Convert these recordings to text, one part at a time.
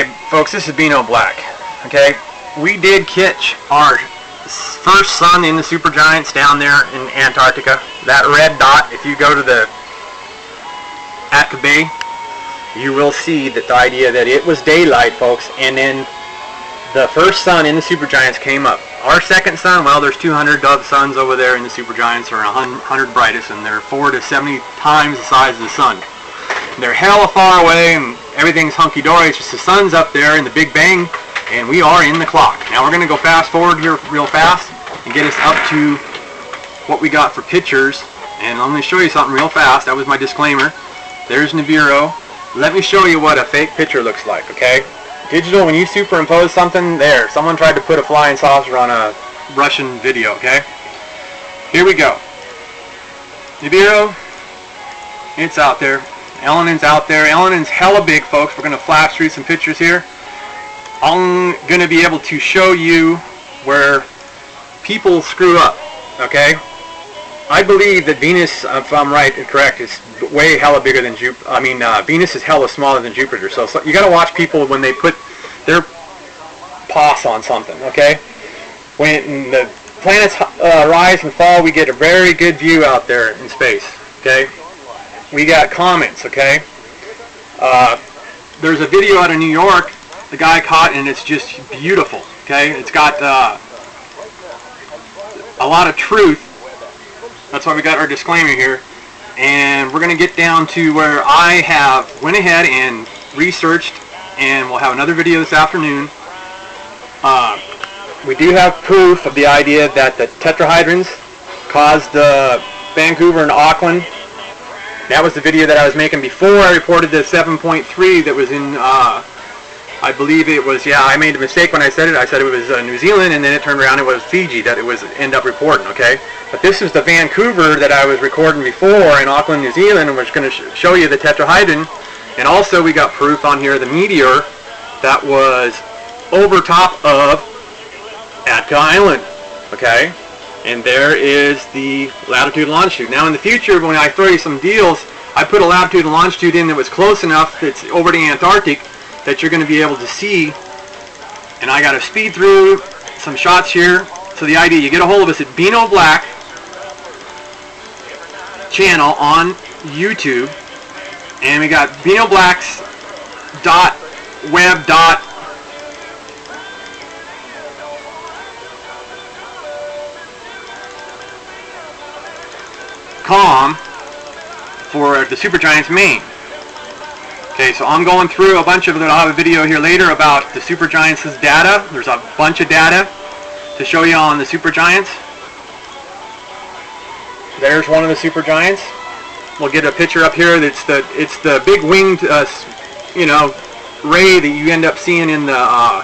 Hey folks, this is Beano Black. Okay, we did catch our first sun in the supergiants down there in Antarctica. That red dot, if you go to the Atka Bay, you will see that the idea that it was daylight, folks, and then the first sun in the supergiants came up. Our second sun, well, there's 200 dove suns over there in the supergiants, or 100 brightest, and they're 4 to 70 times the size of the sun. They're hella far away, and everything's hunky-dory. It's just the sun's up there in the Big Bang, and we are in the clock. Now we're going to go fast forward here real fast and get us up to what we got for pictures. And I'm going to show you something real fast. That was my disclaimer. There's Nibiru. Let me show you what a fake picture looks like, okay? Digital, when you superimpose something, there. Someone tried to put a flying saucer on a Russian video, okay? Here we go. Nibiru, it's out there. Elenin's out there. Elenin's hella big, folks. We're going to flash through some pictures here. I'm going to be able to show you where people screw up, okay? I believe that Venus, if I'm right and correct, is way hella bigger than Jupiter. I mean, Venus is hella smaller than Jupiter. So you got to watch people when they put their paws on something, okay? When the planets rise and fall, we get a very good view out there in space, okay? We got comets, okay? There's a video out of New York the guy caught, and it's just beautiful, okay? It's got a lot of truth. That's why we got our disclaimer here. And we're going to get down to where I have went ahead and researched, and we'll have another video this afternoon. We do have proof of the idea that the tetrahedrons caused Vancouver and Auckland. That was the video that I was making before I reported the 7.3 that was in, I believe it was, yeah, I made a mistake when I said it. I said it was New Zealand, and then it turned around it was Fiji that it was end up reporting, okay? But this is the Vancouver that I was recording before in Auckland, New Zealand, and we're going to show you the tetrahedron. And also we got proof on here, the meteor that was over top of Atka Island, okay? And there is the latitude and longitude. Now in the future, when I throw you some deals, I put a latitude and longitude in that was close enough that's over the Antarctic that you're going to be able to see. And I got to speed through some shots here. So the idea, you get a hold of us at Beano Black channel on YouTube, and we got Beano Black's web.com for the supergiants main. Okay, so I'm going through a bunch of it. I'll have a video here later about the supergiants' data. There's a bunch of data to show you on the supergiants. There's one of the supergiants. We'll get a picture up here. It's the big winged, you know, ray that you end up seeing in the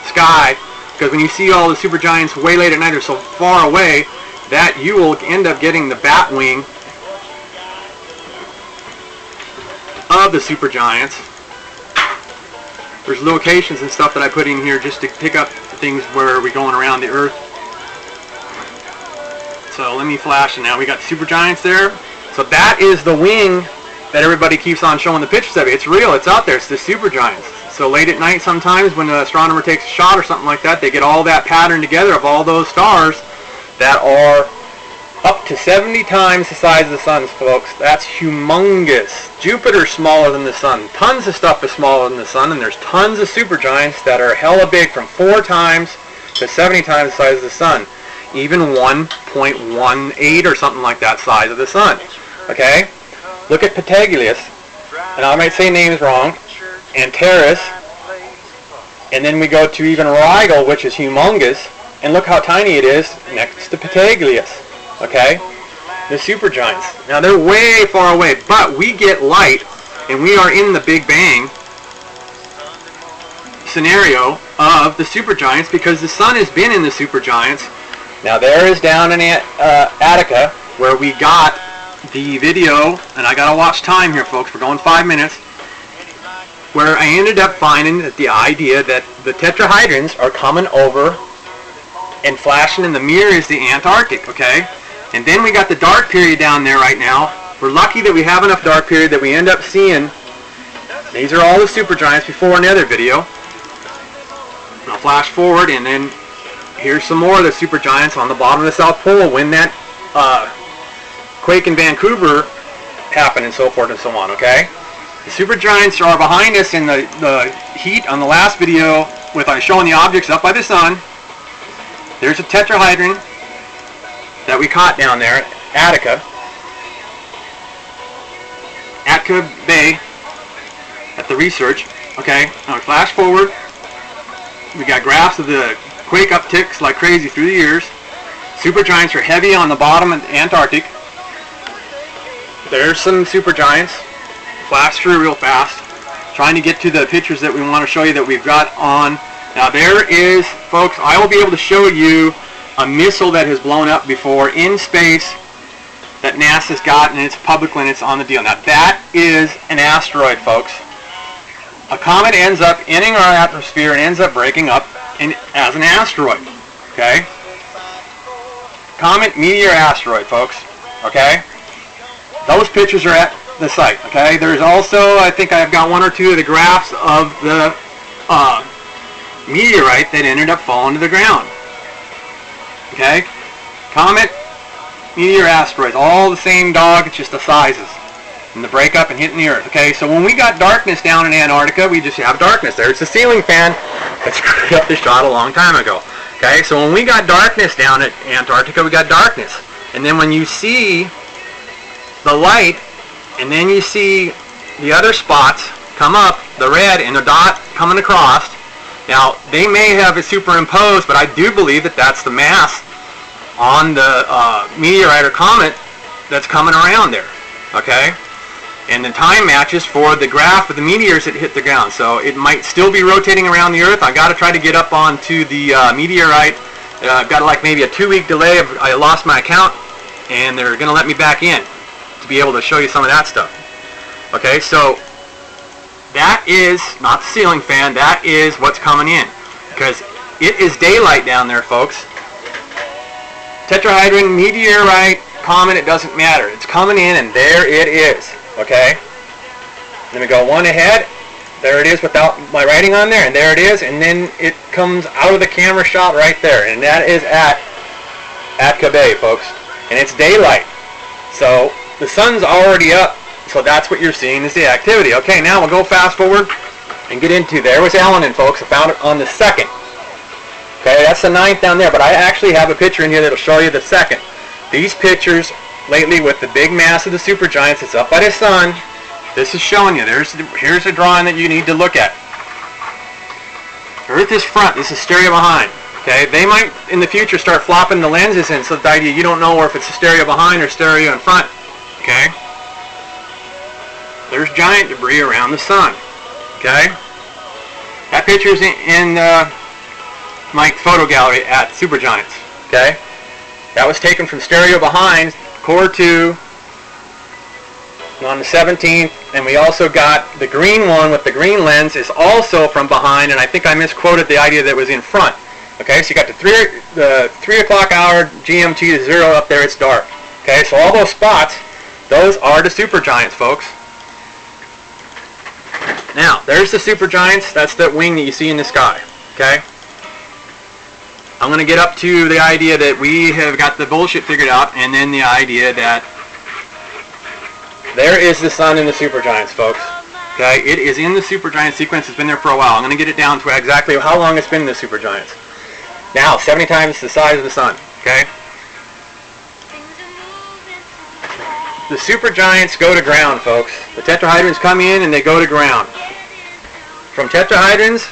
sky. Because when you see all the supergiants way late at night or so far away, that you will end up getting the bat wing of the supergiants. There's locations and stuff that I put in here just to pick up things where we're going around the Earth. So let me flash it now. We got the supergiants there. So that is the wing that everybody keeps on showing the pictures of. It's real. It's out there. It's the supergiants. So late at night sometimes when an astronomer takes a shot or something like that, they get all that pattern together of all those stars that are up to 70 times the size of the sun, folks. That's humongous. Jupiter's smaller than the sun. Tons of stuff is smaller than the sun, and there's tons of supergiants that are hella big, from 4 times to 70 times the size of the sun. Even 1.18 or something like that size of the sun. Okay? Look at Patagius, and I might say names wrong, Antares, and then we go to even Rigel, which is humongous, and look how tiny it is next to Patagius. Okay? The supergiants. Now they're way far away, but we get light, and we are in the Big Bang scenario of the supergiants because the sun has been in the supergiants. Now there is down in Attica where we got the video, and I gotta watch time here, folks. We're going 5 minutes, where I ended up finding that the idea that the tetrahedrons are coming over and flashing in the mirror is the Antarctic, okay? And then we got the dark period down there right now. We're lucky that we have enough dark period that we end up seeing These are all the supergiants before in the other video. And I'll flash forward, and then here's some more of the supergiants on the bottom of the South Pole when that quake in Vancouver happened, and so forth and so on, okay? The supergiants are behind us in the heat on the last video with showing the objects up by the sun. There's a tetrahedron that we caught down there at Attica Bay at the research. Okay, now flash forward. We got graphs of the quake upticks like crazy through the years. Supergiants are heavy on the bottom of the Antarctic. There's some supergiants. Flash through real fast. Trying to get to the pictures that we want to show you that we've got on. Now there is, folks, I will be able to show you a missile that has blown up before in space that NASA's got, and it's public and it's on the deal. Now that is an asteroid, folks. A comet ends up entering our atmosphere and ends up breaking up as an asteroid. Okay? Comet, meteor, asteroid, folks. Okay? Those pictures are at the site. Okay? There's also, I think I've got one or two of the graphs of the meteorite that ended up falling to the ground. Okay? Comet, meteor, asteroids, all the same dog, it's just the sizes. And the breakup and hitting the Earth. Okay, so when we got darkness down in Antarctica, we just have darkness. There's the ceiling fan that screwed up the shot a long time ago. Okay, so when we got darkness down at Antarctica, we got darkness. And then when you see the light, and then you see the other spots come up, the red and the dot coming across, now they may have it superimposed, but I do believe that that's the mass on the meteorite or comet that's coming around there. Okay? And the time matches for the graph of the meteors that hit the ground. So it might still be rotating around the Earth. I've got to try to get up onto the meteorite. I've got like maybe a 2-week delay. I lost my account, and they're going to let me back in to be able to show you some of that stuff. Okay, so that is not the ceiling fan. That is what's coming in, because it is daylight down there, folks. Tetrahedron, meteorite, comet, it doesn't matter. It's coming in, and there it is. Okay, let me go one ahead. There it is without my writing on there, and there it is, and then it comes out of the camera shot right there, and that is at Attica Bay, folks, and it's daylight, so the sun's already up, so that's what you're seeing is the activity. Okay, now we'll go fast forward and get into, there was Alanin, folks. I found it on the 2nd. Okay, that's the 9th down there, but I actually have a picture in here that'll show you the 2nd. These pictures lately with the big mass of the supergiants that's up by the sun, this is showing you. Here's a drawing that you need to look at. Earth is front. This is stereo behind. Okay, they might in the future start flopping the lenses in, so the idea you don't know if it's a stereo behind or stereo in front. Okay, there's giant debris around the sun. Okay, that picture's in my photo gallery at Supergiants. Okay, that was taken from stereo behind. Core 2 on the 17th, and we also got the green one with the green lens is also from behind, and I think I misquoted the idea that was in front. Okay, so you got the 3 o'clock hour GMT to 0 up there, it's dark. Okay, so all those spots, those are the supergiants, folks. Now, there's the supergiants, that's that wing that you see in the sky. Okay? I'm going to get up to the idea that we have got the bullshit figured out, and then the idea that there is the sun in the supergiants, folks. Okay, it is in the supergiant sequence. It's been there for a while. I'm going to get it down to exactly how long it's been in the supergiants. Now, 70 times the size of the sun. Okay. The supergiants go to ground, folks. The tetrahedrons come in and they go to ground. From tetrahedrons,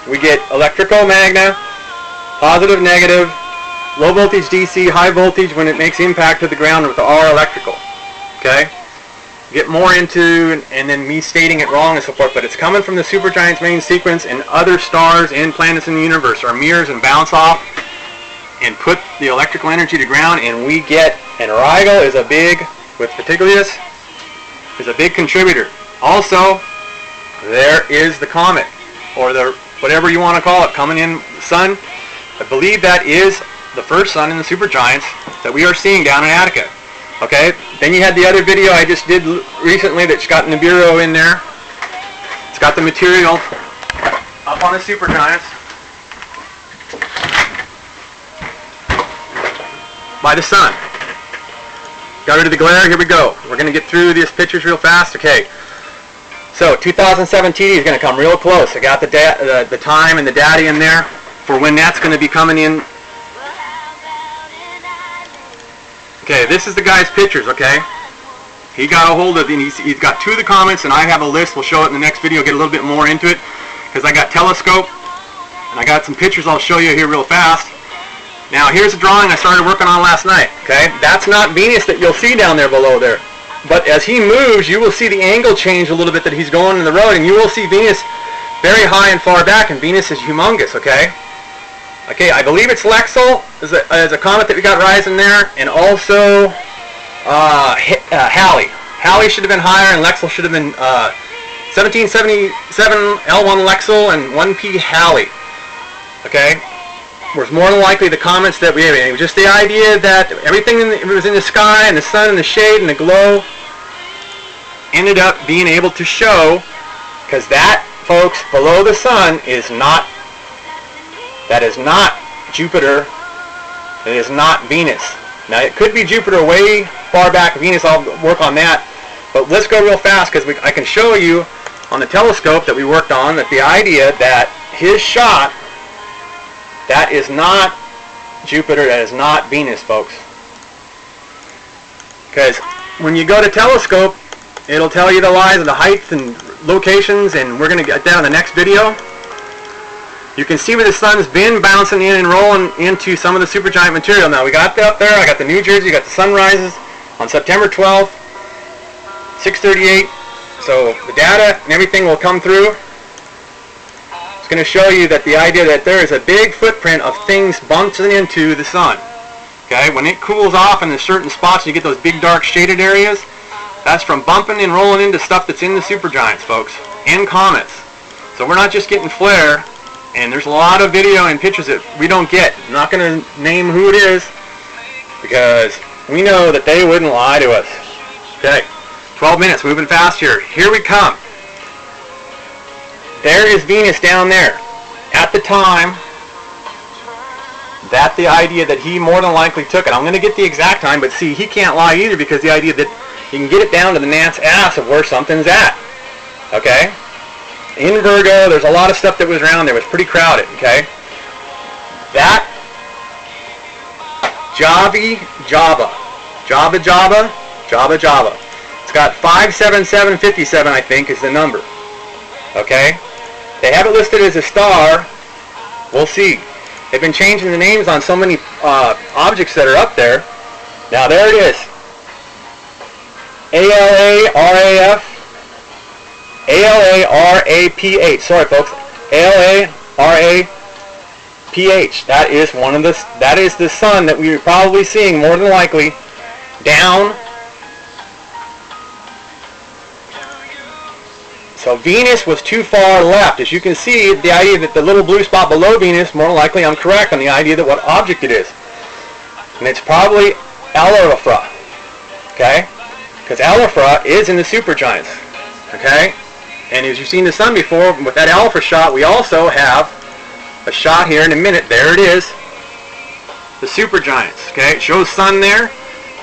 we get electrical-magna, positive, negative, low voltage DC, high voltage when it makes impact to the ground with the R electrical. Okay? Get more into, and then me stating it wrong and so forth, but it's coming from the supergiant's main sequence, and other stars and planets in the universe are mirrors and bounce off and put the electrical energy to ground, and we get, and Rigel is a big, with Peteglius, is a big contributor. Also, there is the comet, or the whatever you want to call it, coming in the sun. I believe that is the first sun in the supergiants that we are seeing down in Attica. Okay, then you had the other video I just did recently that's got Nibiru in there. got the material up on the supergiants by the sun. Got rid of the glare. Here we go. We're going to get through these pictures real fast. Okay. So 2017 is going to come real close. I got the time and the data in there for when that's going to be coming in. Okay, this is the guy's pictures. Okay. He got a hold of, and he's got 2 of the comets, and I have a list. We'll show it in the next video, get a little bit more into it, because I got telescope, and I got some pictures I'll show you here real fast. Now, here's a drawing I started working on last night, okay? That's not Venus that you'll see down there below there. But as he moves, you will see the angle change a little bit that he's going in the road, and you will see Venus very high and far back, and Venus is humongous, okay? Okay, I believe it's Lexel, is a comet that we got rising there, and also Halley. Halley should have been higher, and Lexel should have been 1777 L1 Lexel and 1P Halley. Okay, was more than likely the comets that we had. It was just the idea that everything was in the sky, and the sun, and the shade, and the glow ended up being able to show, because that, folks, below the sun is not. That is not Jupiter. It is not Venus. Now, it could be Jupiter way far back. Venus, I'll work on that. But let's go real fast, because I can show you on the telescope that we worked on that the idea that his shot, that is not Jupiter, that is not Venus, folks. Because when you go to telescope, it'll tell you the lies of the heights and locations, and we're going to get that in the next video. You can see where the sun's been bouncing in and rolling into some of the supergiant material. Now, we got that up there. I got the New Jersey. You got the sunrises on September 12th, 6:38. So the data and everything will come through. It's going to show you that the idea that there is a big footprint of things bouncing into the sun. Okay, when it cools off in the certain spots, you get those big dark shaded areas. That's from bumping and rolling into stuff that's in the supergiants, folks, and comets. So we're not just getting flare. And there's a lot of video and pictures that we don't get. I'm not going to name who it is, because we know that they wouldn't lie to us. Okay, 12 minutes, moving fast here. Here we come. There is Venus down there. At the time, that the idea that he more than likely took it. I'm going to get the exact time, but see, he can't lie either, because the idea that you can get it down to the gnat's ass of where something's at. Okay? In Virgo, there's a lot of stuff that was around there. It was pretty crowded, okay? That Java. It's got 57757, I think, is the number. Okay? They have it listed as a star. We'll see. They've been changing the names on so many objects that are up there. Now, there it is. ALARAPH. ALARAPH. Sorry, folks. ALARAPH. That is one of the. That is the sun that we are probably seeing more than likely down. So Venus was too far left. As you can see, the idea that the little blue spot below Venus, more than likely, I'm correct on the idea that what object it is, and it's probably ALARAPH. Okay, because ALARAPH is in the supergiants. Okay. And as you've seen the sun before, with that alpha shot, we also have a shot here in a minute. There it is. The supergiants. Okay, it shows sun there.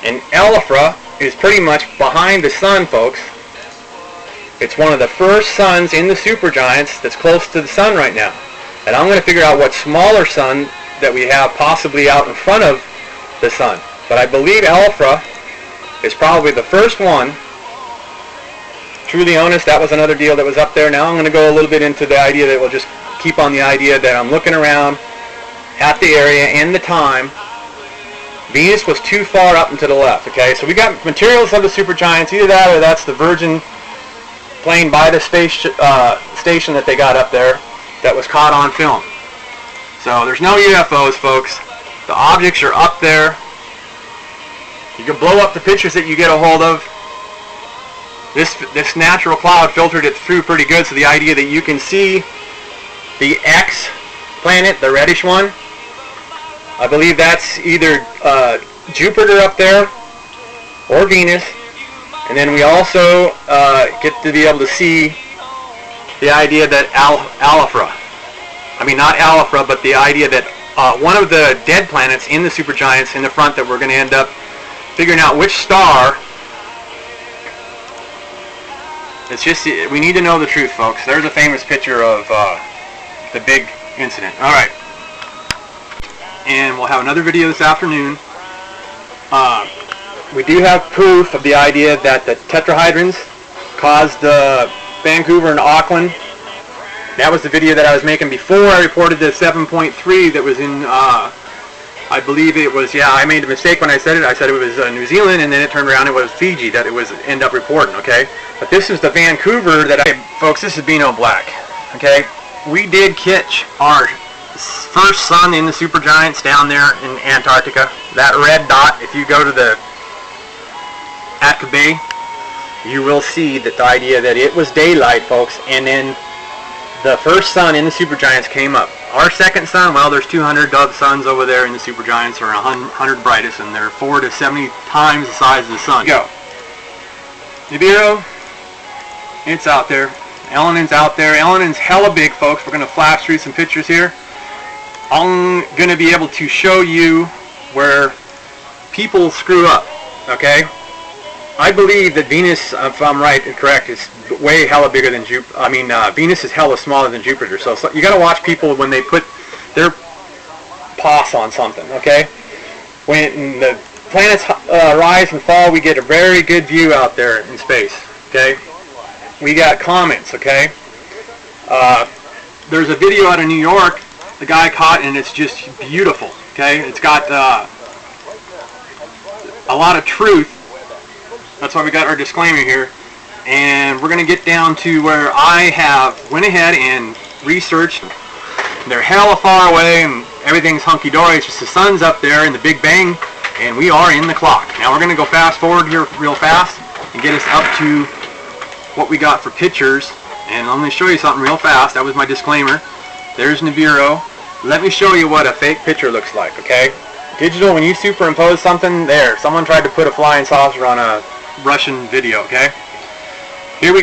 And ALARAPH is pretty much behind the sun, folks. It's one of the first suns in the supergiants that's close to the sun right now. And I'm going to figure out what smaller sun that we have possibly out in front of the sun. But I believe ALARAPH is probably the first one. Truly honest, that was another deal that was up there. Now I'm going to go a little bit into the idea that we'll just keep on the idea that I'm looking around at the area and the time. Venus was too far up and to the left. Okay, so we got materials of the supergiants. Either that or that's the Virgin plane by the space station that they got up there that was caught on film. So there's no UFOs, folks. The objects are up there. You can blow up the pictures that you get a hold of. This natural cloud filtered it through pretty good, so the idea that you can see the X planet, the reddish one, I believe that's either Jupiter up there or Venus. And then we also get to be able to see the idea that not ALARAPH, but the idea that one of the dead planets in the supergiants in the front, that we're going to end up figuring out which star. It's just, we need to know the truth, folks. There's a famous picture of the big incident. All right. And we'll have another video this afternoon. We do have proof of the idea that the tetrahydrons caused Vancouver and Auckland. That was the video that I was making before I reported the 7.3 that was in, I believe it was, yeah, I made a mistake when I said it. I said it was New Zealand, and then it turned around it was Fiji that it was end up reporting, okay? But this is the Vancouver that folks, this is Beano Black, okay? We did catch our first sun in the supergiants down there in Antarctica. That red dot, if you go to the Seqe, you will see that the idea that it was daylight, folks, and then the first sun in the supergiants came up. Our second sun, well, there's 200 dove suns over there in the supergiants, or 100 brightest, and they're 4 to 70 times the size of the sun. Go. Nibiru, it's out there. Elenin's out there. Elenin's hella big, folks. We're going to flash through some pictures here. I'm going to be able to show you where people screw up, okay? I believe that Venus, if I'm right and correct, is way hella bigger than Jupiter. Venus is hella smaller than Jupiter. So you got to watch people when they put their paws on something, okay? When the planets rise and fall, we get a very good view out there in space, okay? We got comets, okay? There's a video out of New York the guy caught, and it's just beautiful, okay? It's got a lot of truth. That's why we got our disclaimer here. And we're going to get down to where I went ahead and researched. They're hella far away, and everything's hunky-dory. It's just the sun's up there in the Big Bang, and we are in the clock. Now we're going to go fast forward here real fast and get us up to what we got for pictures. And I'm going to show you something real fast. That was my disclaimer. There's Nibiru. Let me show you what a fake picture looks like, okay? Digital, when you superimpose something, there. Someone tried to put a flying saucer on a Russian video, okay?